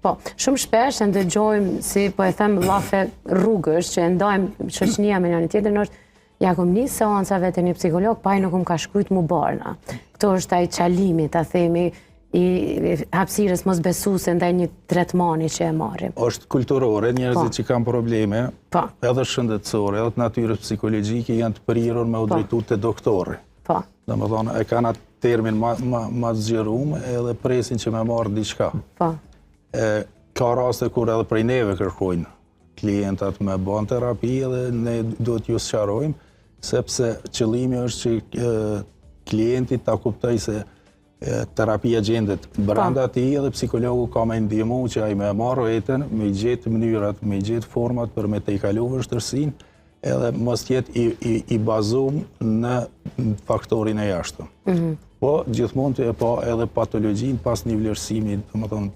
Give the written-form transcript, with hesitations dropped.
Po, shumë shpesh e ndëgjojmë si po e them llafe rrugësh që e ndajmë shoqënia me njëri tjetrin është ja kom një seancave të një psikolog, pa i nuk më ka shkrujt mu barna. Këto është ai çalimi, ta themi, i hapësirës mos besuse ndaj një tretmani që e marrim. Është kulturore, njerëzit që kanë probleme, edhe shëndetësore, edhe të natyrës psikologjike, janë të përirur me u drejtu të doktori. Domethënë, e kanë atë termin ma zgjerum edhe presin që me marrë diçka. Ka raste kur edhe prej neve kërkojnë klientat me bën terapi edhe ne duhet ju sqarojmë, sepse qëllimi është që klienti ta kuptoj se terapia gjendet brenda tij edhe psikologu ka me ndihmu që ai me marrë vetën, me gjetë mënyrat, me gjetë format për me të i kalu vështirësinë, edhe mos jetë i bazuar në faktorin e jashtëm. Po, gjithmonë të e pa edhe patologjinë pas një vlerësimi, domethënë.